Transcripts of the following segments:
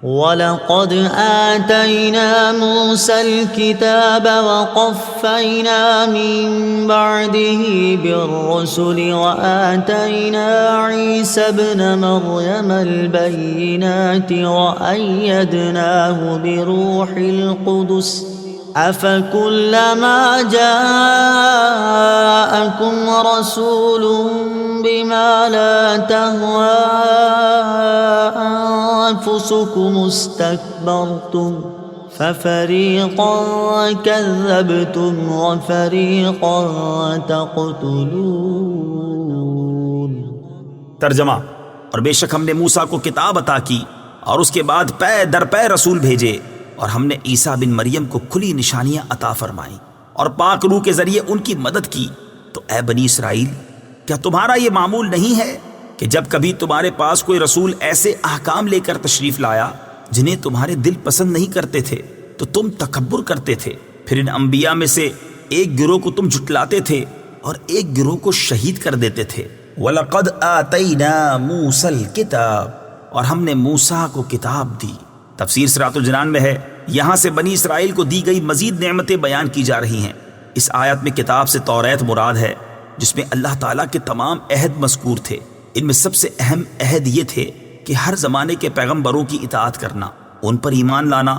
وَلَقَدْ آتَيْنَا مُوسَى الْكِتَابَ وَقَفَّيْنَا مِن بَعْدِهِ بِالرُّسُلِ وَآتَيْنَا عِيسَى ابْنَ مَرْيَمَ الْبَيِّنَاتِ وَأَيَّدْنَاهُ بِرُوحِ الْقُدُسِ أَفَكُلَّمَا جَاءَكُمْ رَسُولٌ بِمَا لَا تَهْوَىٰ أَنفُسُكُمُ اسْتَكْبَرْتُمْ فَفَرِيقًا كَذَّبْتُمْ وَفَرِيقًا تَقْتُلُونَ۔ ترجمہ: اور بے شک ہم نے موسیٰ کو کتاب عطا کی اور اس کے بعد پے در پے رسول بھیجے، اور ہم نے عیسیٰ بن مریم کو کھلی نشانیاں عطا فرمائیں اور پاک روح کے ذریعے ان کی مدد کی۔ تو اے بنی اسرائیل، کیا تمہارا یہ معمول نہیں ہے کہ جب کبھی تمہارے پاس کوئی رسول ایسے احکام لے کر تشریف لایا جنہیں تمہارے دل پسند نہیں کرتے تھے تو تم تکبر کرتے تھے؟ پھر ان انبیاء میں سے ایک گروہ کو تم جھٹلاتے تھے اور ایک گروہ کو شہید کر دیتے تھے۔ وَلَقَدْ آتَيْنَا مُوسَى الْكِتَابَ، اور ہم نے موسیٰ کو کتاب دی۔ تفسیر صراط الجنان میں ہے، یہاں سے بنی اسرائیل کو دی گئی مزید نعمتیں بیان کی جا رہی ہیں۔ اس آیت میں کتاب سے توریت مراد ہے، جس میں اللہ تعالیٰ کے تمام عہد مذکور تھے۔ ان میں سب سے اہم عہد یہ تھے کہ ہر زمانے کے پیغمبروں کی اطاعت کرنا، ان پر ایمان لانا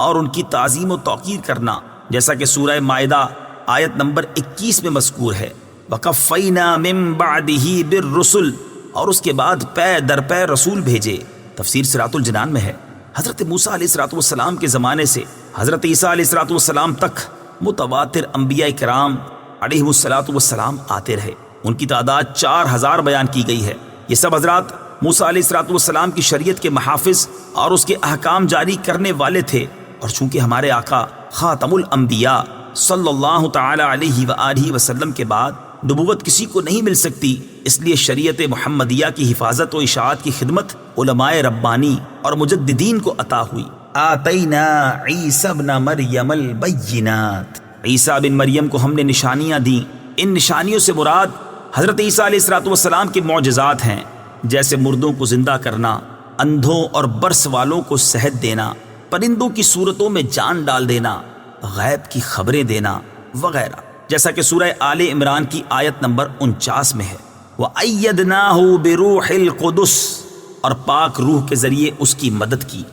اور ان کی تعظیم و توقیر کرنا، جیسا کہ سورہ مائدہ آیت نمبر 21 میں مذکور ہے۔ وَقَفَّيْنَا مِن بَعْدِهِ بِالرُّسُلِ، اور اس کے بعد پے در پے رسول بھیجے۔ تفسیر صراط الجنان میں ہے، حضرت موسیٰ علیہ السلام کے زمانے سے حضرت عیسیٰ علیہ السلام تک متواتر انبیاء کرام علیہ السلام آتے رہے۔ ان کی تعداد 4000 بیان کی گئی ہے۔ یہ سب حضرات موسیٰ علیہ السلام کی شریعت کے محافظ اور اس کے احکام جاری کرنے والے تھے، اور چونکہ ہمارے آقا خاتم الانبیاء صلی اللہ تعالی علیہ وآلہ وسلم کے بعد نبوت کسی کو نہیں مل سکتی، اس لیے شریعت محمدیہ کی حفاظت و اشاعت کی خدمت علماء ربانی اور مجددین کو عطا ہوئی۔ آتینا عیسیٰ ابن مریم البینات، عیسیٰ بن مریم کو ہم نے نشانیاں دیں۔ ان نشانیوں سے مراد حضرت عیسیٰ علیہ السلام کے معجزات ہیں، جیسے مردوں کو زندہ کرنا، اندھوں اور برس والوں کو صحت دینا، پرندوں کی صورتوں میں جان ڈال دینا، غیب کی خبریں دینا وغیرہ، جیسا کہ سورہ آل عمران کی آیت نمبر 49 میں ہے۔ وَأَيَّدْنَاهُ بِرُوحِ الْقُدُسِ، اور پاک روح کے ذریعے اس کی مدد کی۔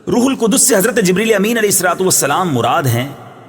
روح القدس سے حضرت جبریل امین علیہ السلام مراد ہیں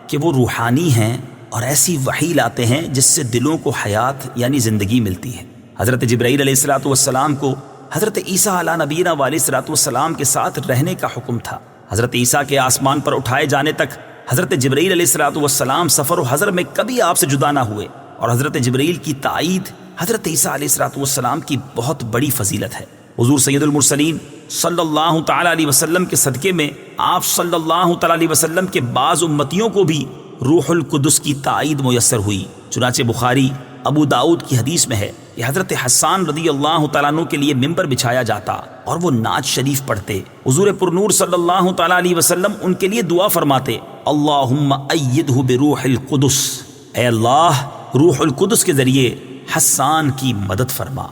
کہ وہ روحانی ہیں اور ایسی وحی لاتے ہیں جس سے دلوں کو حیات یعنی زندگی ملتی ہے۔ حضرت جبرائیل علیہ السلام کو حضرت عیسیٰ علیہ نبینا علیہ السلام کے ساتھ رہنے کا حکم تھا۔ حضرت عیسیٰ کے آسمان پر اٹھائے جانے تک حضرت جبرائیل علیہ السلام سفر و حضر میں کبھی آپ سے جدا نہ ہوئے، اور حضرت جبرائیل کی تائید حضرت عیسیٰ علیہ السلام کی بہت بڑی فضیلت ہے۔ حضور سید المرسلین صلی اللہ تعالی علیہ وسلم کے صدقے میں آپ صلی اللہ تعالی علیہ وسلم کے بعض امتیوں کو بھی روح القدس کی تائید میسر ہوئی۔ چنانچہ بخاری ابو داؤد کی حدیث میں ہے کہ حضرت حسان رضی اللہ تعالیٰ عنہ کے لیے ممبر بچھایا جاتا اور وہ نعت شریف پڑھتے۔ حضور پرنور صلی اللہ تعالیٰ علیہ وسلم ان کے لیے دعا فرماتے، اللہم ایدہ بروح القدس، اے اللہ روح القدس کے ذریعے حسان کی مدد فرما۔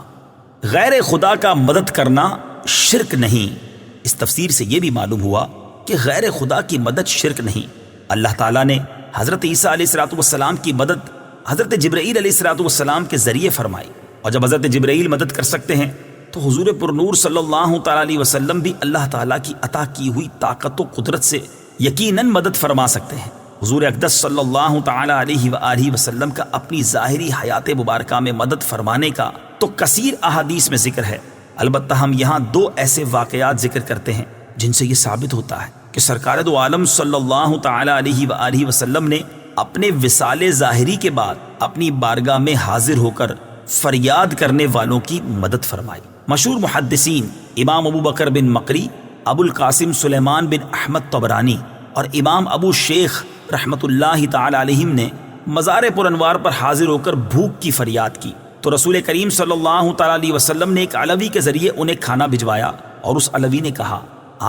غیر خدا کا مدد کرنا شرک نہیں۔ اس تفسیر سے یہ بھی معلوم ہوا کہ غیر خدا کی مدد شرک نہیں۔ اللہ تعالیٰ نے حضرت عیسیٰ علیہ السلام کی مدد حضرت جبرائیل علیہ السلام کے ذریعے فرمائی، اور جب حضرت جبرائیل مدد کر سکتے ہیں تو حضور پرنور صلی اللہ تعالی علیہ وسلم بھی اللہ تعالیٰ کی عطا کی ہوئی طاقت و قدرت سے یقیناً مدد فرما سکتے ہیں۔ حضور اقدس صلی اللہ تعالی علیہ وآلہ وسلم کا اپنی ظاہری حیات مبارکہ میں مدد فرمانے کا تو کثیر احادیث میں ذکر ہے، البتہ ہم یہاں 2 ایسے واقعات ذکر کرتے ہیں جن سے یہ ثابت ہوتا ہے کہ سرکار دو عالم صلی اللہ تعالی علیہ وآلہ وسلم نے اپنے وصال ظاہری کے بعد اپنی بارگاہ میں حاضر ہو کر فریاد کرنے والوں کی مدد فرمائی۔ مشہور محدثین امام ابو بکر بن مقری، ابو القاسم سلیمان بن احمد طبرانی اور امام ابو شیخ رحمت اللہ تعالی علیہم نے مزار پر انوار پر حاضر ہو کر بھوک کی فریاد کی، تو رسول کریم صلی اللہ تعالی علیہ وسلم نے ایک علوی کے ذریعے انہیں کھانا بھجوایا، اور اس علوی نے کہا،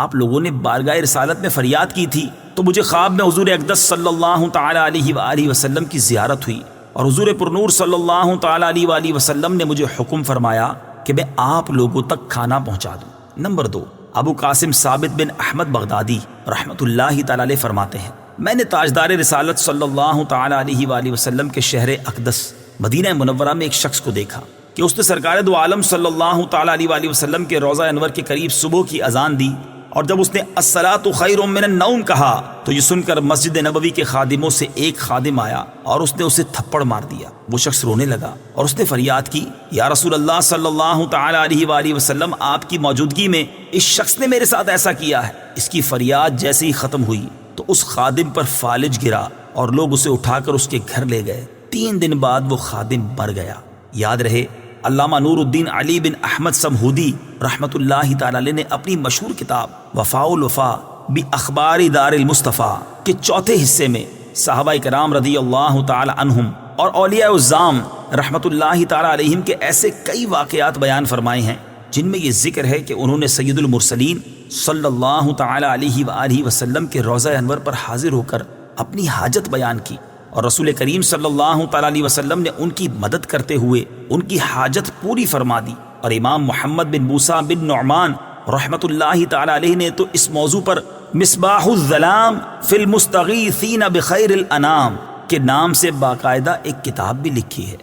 آپ لوگوں نے بارگاہ رسالت میں فریاد کی تھی تو مجھے خواب میں حضور اقدس صلی اللہ تعالی علیہ وآلہ وسلم کی زیارت ہوئی، اور حضور پرنور صلی اللہ تعالی علیہ وآلہ وسلم نے مجھے حکم فرمایا کہ میں آپ لوگوں تک کھانا پہنچا دوں۔ نمبر 2، ابو قاسم ثابت بن احمد بغدادی رحمۃ اللہ تعالی علیہ فرماتے ہیں میں نے تاجدار رسالت صلی اللہ تعالی علیہ وآلہ وسلم کے شہر اقدس مدینہ منورہ میں ایک شخص کو دیکھا کہ اس نے سرکار دو عالم صلی اللہ تعالی علیہ وآلہ وسلم کے روضہ انور کے قریب صبح کی اذان دی، اور جب اس نے الصلاۃ خیر من النوم کہا تو یہ سن کر مسجد نبوی کے خادموں سے ایک خادم آیا اور اس نے اسے تھپڑ مار دیا۔ وہ شخص رونے لگا اور اس نے فریاد کی، یا رسول اللہ صلی اللہ تعالی علیہ وآلہ وسلم، آپ کی موجودگی میں اس شخص نے میرے ساتھ ایسا کیا ہے۔ اس کی فریاد جیسے ہی ختم ہوئی تو اس خادم پر فالج گرا اور لوگ اسے اٹھا کر اس کے گھر لے گئے۔ 3 دن بعد وہ خادم مر گیا۔ یاد رہے علامہ نور الدین علی بن احمد سمہودی رحمۃ اللہ تعالی علیہ نے اپنی مشہور کتاب وفاء الوفا باخبار دار المصطفیٰ کے 4تھے حصے میں صحابہ کرام رضی اللہ تعالی عنہم اور اولیاء العظام رحمۃ اللہ تعالی علیہم کے ایسے کئی واقعات بیان فرمائے ہیں جن میں یہ ذکر ہے کہ انہوں نے سید المرسلین صلی اللہ تعالی علیہ وآلہ وسلم کے روضہ انور پر حاضر ہو کر اپنی حاجت بیان کی، اور رسول کریم صلی اللہ تعالی علیہ وسلم نے ان کی مدد کرتے ہوئے ان کی حاجت پوری فرما دی۔ اور امام محمد بن موسیٰ بن نعمان رحمۃ اللہ تعالی علیہ نے تو اس موضوع پر مصباح الظلام فی المستغیثین بخیر الانام کے نام سے باقاعدہ ایک کتاب بھی لکھی ہے۔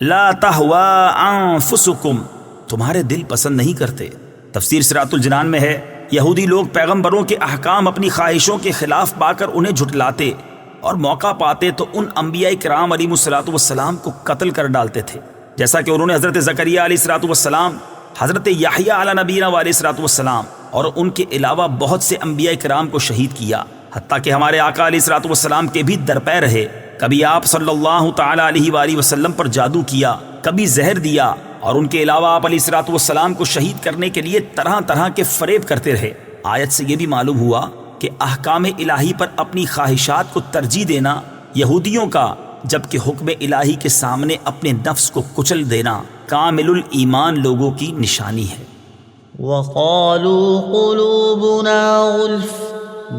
لا تہوا انفسکم، تمہارے دل پسند نہیں کرتے۔ تفسیر صراط الجنان میں ہے، یہودی لوگ پیغمبروں کے احکام اپنی خواہشوں کے خلاف پا کر انہیں جھٹلاتے اور موقع پاتے تو ان انبیاء کرام علیہ الصلوۃ والسلام کو قتل کر ڈالتے تھے، جیسا کہ انہوں نے حضرت زکریا علیہ الصلوۃ والسلام، حضرت یحییٰ علی نبینا علیہ الصلوۃ والسلام اور ان کے علاوہ بہت سے انبیاء کرام کو شہید کیا، حتیٰ کہ ہمارے آقا علیہ الصلوۃ والسلام کے بھی درپے رہے۔ کبھی آپ صلی اللہ تعالی علیہ وآلہ وسلم پر جادو کیا، کبھی زہر دیا، اور ان کے علاوہ آپ علیہ الصلوۃ والسلام کو شہید کرنے کے لیے طرح طرح کے فریب کرتے رہے۔ آیت سے یہ بھی معلوم ہوا کہ احکام الہی پر اپنی خواہشات کو ترجیح دینا یہودیوں کا، جبکہ حکم الہی کے سامنے اپنے نفس کو کچل دینا کامل الایمان لوگوں کی نشانی ہے۔ وقالوا قلوبنا غلف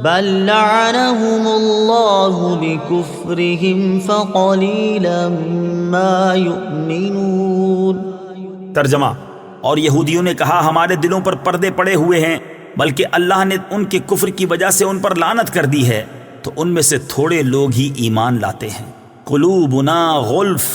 بل لعنهم الله بكفرهم فقليلا ما يؤمنون۔ ترجمہ، اور یہودیوں نے کہا ہمارے دلوں پر پردے پڑے ہوئے ہیں، بلکہ اللہ نے ان کے کفر کی وجہ سے ان پر لعنت کر دی ہے، تو ان میں سے تھوڑے لوگ ہی ایمان لاتے ہیں۔ قلوبنا غلف،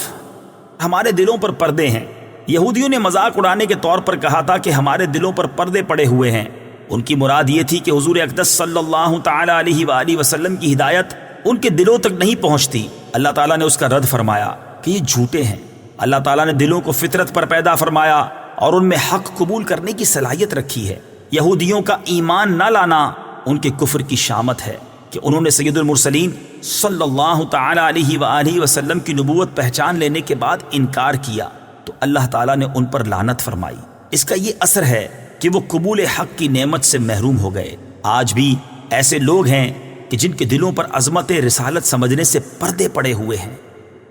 ہمارے دلوں پر پردے ہیں۔ یہودیوں نے مذاق اڑانے کے طور پر کہا تھا کہ ہمارے دلوں پر پردے پڑے ہوئے ہیں۔ ان کی مراد یہ تھی کہ حضور اقدس صلی اللہ تعالی علیہ وآلہ وسلم کی ہدایت ان کے دلوں تک نہیں پہنچتی۔ اللہ تعالیٰ نے اس کا رد فرمایا کہ یہ جھوٹے ہیں۔ اللہ تعالیٰ نے دلوں کو فطرت پر پیدا فرمایا اور ان میں حق قبول کرنے کی صلاحیت رکھی ہے۔ یہودیوں کا ایمان نہ لانا ان کے کفر کی شامت ہے کہ انہوں نے سید المرسلین صلی اللہ تعالی علیہ وآلہ وسلم کی نبوت پہچان لینے کے بعد انکار کیا، تو اللہ تعالیٰ نے ان پر لعنت فرمائی۔ اس کا یہ اثر ہے کہ وہ قبول حق کی نعمت سے محروم ہو گئے۔ آج بھی ایسے لوگ ہیں کہ جن کے دلوں پر عظمت رسالت سمجھنے سے پردے پڑے ہوئے ہیں۔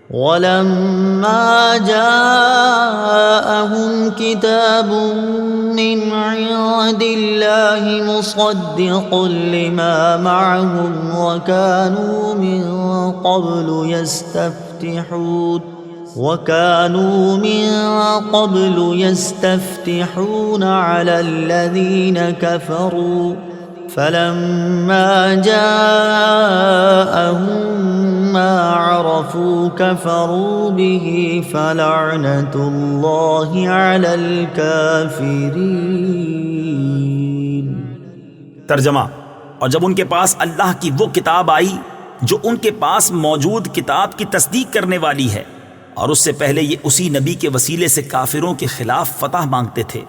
وَلَمَّا جَاءَهُمْ كِتَابٌ مِّنْ عِندِ اللَّهِ مُصَدِّقٌ لِّمَا مَعَهُمْ وَكَانُوا مِن قَبْلُ يَسْتَفْتِحُونَ عَلَى الَّذِينَ كَفَرُوا فَلَمَّا جَاءَهُم مَّا عَرَفُوا كَفَرُوا بِهِ فَلَعْنَةُ اللَّهِ عَلَى الْكَافِرِينَ۔ ترجمہ، اور جب ان کے پاس اللہ کی وہ کتاب آئی جو ان کے پاس موجود کتاب کی تصدیق کرنے والی ہے، اور اس سے پہلے یہ اسی نبی کے وسیلے سے کافروں کے خلاف فتح مانگتے تھے،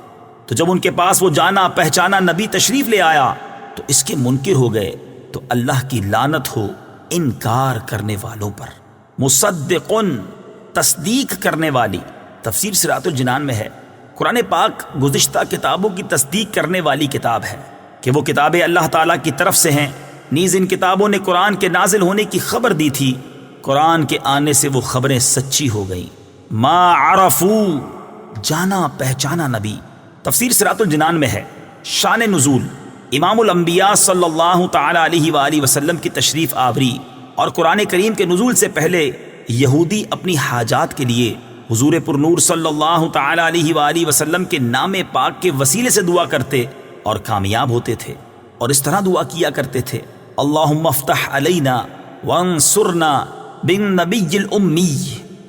تو جب ان کے پاس وہ جانا پہچانا نبی تشریف لے آیا تو اس کے منکر ہو گئے، تو اللہ کی لعنت ہو انکار کرنے والوں پر۔ مصدقن، تصدیق کرنے والی۔ تفسیر صراط الجنان میں ہے، قرآن پاک گزشتہ کتابوں کی تصدیق کرنے والی کتاب ہے کہ وہ کتابیں اللہ تعالیٰ کی طرف سے ہیں۔ نیز ان کتابوں نے قرآن کے نازل ہونے کی خبر دی تھی، قرآن کے آنے سے وہ خبریں سچی ہو گئیں۔ ما عرفو، جانا پہچانا نبی۔ تفسیر صراط الجنان میں ہے، شان نزول، امام الانبیاء صلی اللہ تعالی علیہ وآلہ وسلم کی تشریف آوری اور قرآن کریم کے نزول سے پہلے یہودی اپنی حاجات کے لیے حضور پرنور صلی اللہ تعالی علیہ وآلہ وسلم کے نام پاک کے وسیلے سے دعا کرتے اور کامیاب ہوتے تھے، اور اس طرح دعا کیا کرتے تھے، اللہم افتح علینا وانصرنا بالنبی الامی،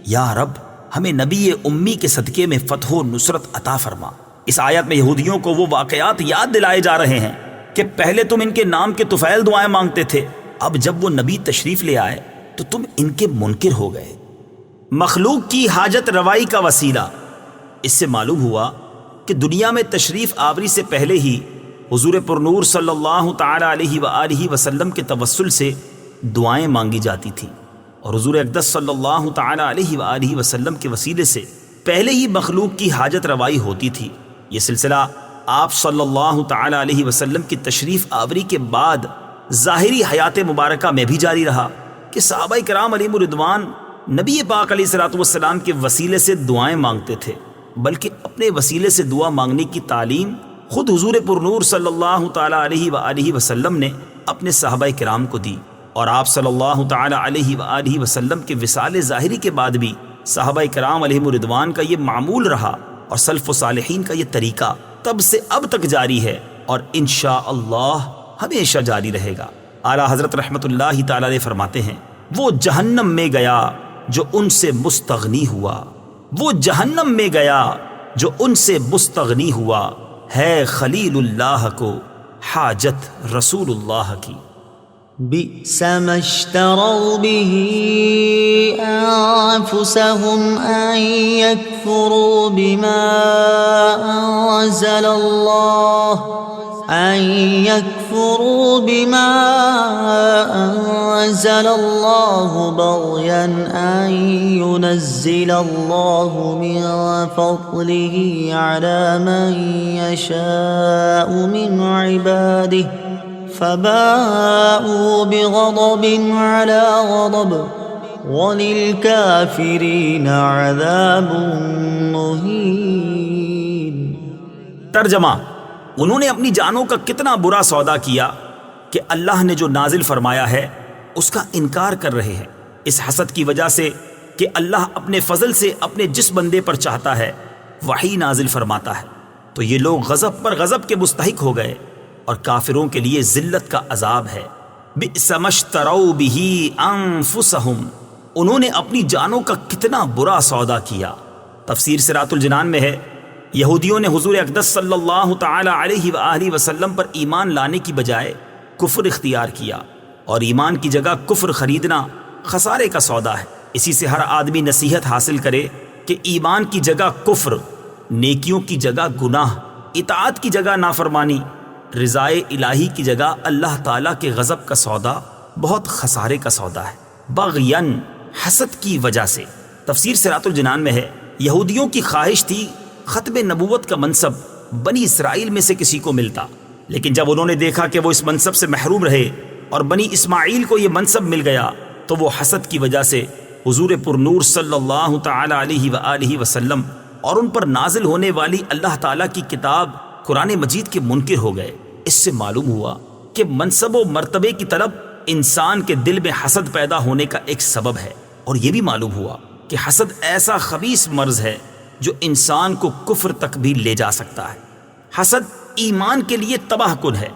یا رب ہمیں نبی امی کے صدقے میں فتح و نصرت عطا فرما۔ اس آیت میں یہودیوں کو وہ واقعات یاد دلائے جا رہے ہیں کہ پہلے تم ان کے نام کے طفیل دعائیں مانگتے تھے، اب جب وہ نبی تشریف لے آئے تو تم ان کے منکر ہو گئے۔ مخلوق کی حاجت روائی کا وسیلہ، اس سے معلوم ہوا کہ دنیا میں تشریف آوری سے پہلے ہی حضور پرنور صلی اللہ تعالی علیہ وآلہ وسلم کے توسل سے دعائیں مانگی جاتی تھیں، اور حضور اقدس صلی اللہ تعالی علیہ وآلہ وسلم کے وسیلے سے پہلے ہی مخلوق کی حاجت روائی ہوتی تھی۔ یہ سلسلہ آپ صلی اللہ تعالی علیہ وسلم کی تشریف آوری کے بعد ظاہری حیات مبارکہ میں بھی جاری رہا کہ صحابہ کرام علیہم الرضوان نبی پاک علیہ الصلوۃ والسلام کے وسیلے سے دعائیں مانگتے تھے، بلکہ اپنے وسیلے سے دعا مانگنے کی تعلیم خود حضور پرنور صلی اللہ تعالی علیہ وآلہ وسلم نے اپنے صحابہ کرام کو دی، اور آپ صلی اللہ تعالی علیہ وآلہ وسلم کے وصال ظاہری کے بعد بھی صحابہ کرام علیہم الرضوان کا یہ معمول رہا، اور سلف و صالحین کا یہ طریقہ تب سے اب تک جاری ہے، اور انشاءاللہ ہمیشہ جاری رہے گا۔ اعلیٰ حضرت رحمت اللہ تعالی علیہ فرماتے ہیں، وہ جہنم میں گیا جو ان سے مستغنی ہوا، وہ جہنم میں گیا جو ان سے مستغنی ہوا، ہے خلیل اللہ کو حاجت رسول اللہ کی۔ بئس ما اشتروا به أنفسهم أن يكفروا بما أنزل الله بغيا أن ينزل الله من فضله على من يشاء من عباده فباءوا بغضب على غضب وَلِلْكَافِرِينَ عَذَابٌ مُّهِينٌ۔ ترجمہ، انہوں نے اپنی جانوں کا کتنا برا سودا کیا کہ اللہ نے جو نازل فرمایا ہے اس کا انکار کر رہے ہیں، اس حسد کی وجہ سے کہ اللہ اپنے فضل سے اپنے جس بندے پر چاہتا ہے وحی نازل فرماتا ہے، تو یہ لوگ غضب پر غضب کے مستحق ہو گئے، اور کافروں کے لیے ذلت کا عذاب ہے۔ بئس ما اشتروا بہ انفسہم، انہوں نے اپنی جانوں کا کتنا برا سودا کیا۔ تفسیر صراط الجنان میں ہے، یہودیوں نے حضور اقدس صلی اللہ تعالی علیہ وآلہ وسلم پر ایمان لانے کی بجائے کفر اختیار کیا، اور ایمان کی جگہ کفر خریدنا خسارے کا سودا ہے۔ اسی سے ہر آدمی نصیحت حاصل کرے کہ ایمان کی جگہ کفر، نیکیوں کی جگہ گناہ، اطاعت کی جگہ نافرمانی، رضائے الہی کی جگہ اللہ تعالیٰ کے غضب کا سودا بہت خسارے کا سودا ہے۔ بغین، حسد کی وجہ سے۔ تفسیر صراط الجنان میں ہے، یہودیوں کی خواہش تھی ختم نبوت کا منصب بنی اسرائیل میں سے کسی کو ملتا، لیکن جب انہوں نے دیکھا کہ وہ اس منصب سے محروم رہے اور بنی اسماعیل کو یہ منصب مل گیا، تو وہ حسد کی وجہ سے حضور پرنور صلی اللہ تعالی علیہ وآلہ وسلم اور ان پر نازل ہونے والی اللہ تعالیٰ کی کتاب قرآن مجید کے منکر ہو گئے۔ اس سے معلوم ہوا کہ منصب و مرتبے کی طلب انسان کے دل میں حسد پیدا ہونے کا ایک سبب ہے، اور یہ بھی معلوم ہوا کہ حسد ایسا خبیث مرض ہے جو انسان کو کفر تک بھی لے جا سکتا ہے۔ حسد ایمان کے لیے تباہ کن ہے۔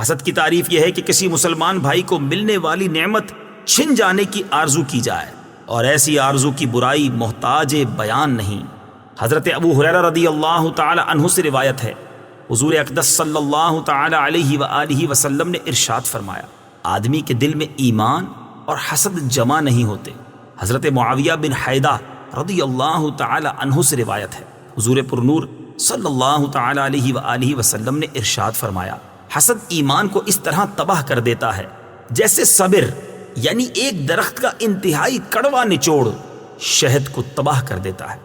حسد کی تعریف یہ ہے کہ کسی مسلمان بھائی کو ملنے والی نعمت چھن جانے کی آرزو کی جائے، اور ایسی آرزو کی برائی محتاج بیان نہیں۔ حضرت ابو ہریرہ رضی اللہ تعالی عنہ سے روایت ہے، حضور اقدس صلی اللہ تعالی علیہ وآلہ وسلم نے ارشاد فرمایا، آدمی کے دل میں ایمان اور حسد جمع نہیں ہوتے۔ حضرت معاویہ بن حیدہ رضی اللہ تعالی عنہ سے روایت ہے، حضور پرنور صلی اللہ تعالی علیہ وآلہ وسلم نے ارشاد فرمایا، حسد ایمان کو اس طرح تباہ کر دیتا ہے جیسے صبر یعنی ایک درخت کا انتہائی کڑوا نچوڑ شہد کو تباہ کر دیتا ہے۔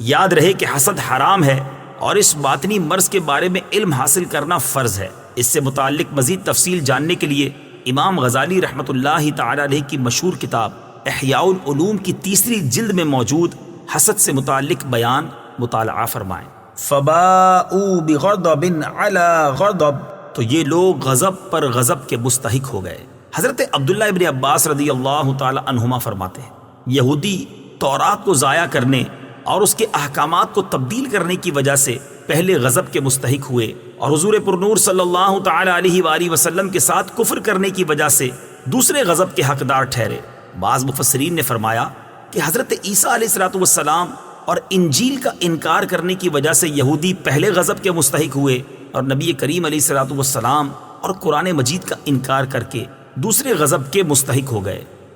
یاد رہے کہ حسد حرام ہے، اور اس باطنی مرض کے بارے میں علم حاصل کرنا فرض ہے۔ اس سے متعلق مزید تفصیل جاننے کے لیے امام غزالی رحمۃ اللہ تعالی علیہ کی مشہور کتاب احیاء العلوم کی 3 جلد میں موجود حسد سے متعلق بیان مطالعہ فرمائیں۔ فباءوا بغضب علی غضب، تو یہ لوگ غضب پر غضب کے مستحق ہو گئے۔ حضرت عبداللہ ابن عباس رضی اللہ تعالی عنہما فرماتے ہیں، یہودی تورات کو ضائع کرنے اور اس کے احکامات کو تبدیل کرنے کی وجہ سے پہلے غضب کے مستحق ہوئے، اور حضور پرنور صلی اللہ تعالی علیہ وآلہ وسلم کے ساتھ کفر کرنے کی وجہ سے دوسرے غضب کے حقدار ٹھہرے۔ بعض مفسرین نے فرمایا کہ حضرت عیسیٰ علیہ السلام اور انجیل کا انکار کرنے کی وجہ سے یہودی پہلے غضب کے مستحق ہوئے، اور نبی کریم علیہ السلام اور قرآن مجید کا انکار کر کے دوسرے غضب کے مستحق ہو گئے۔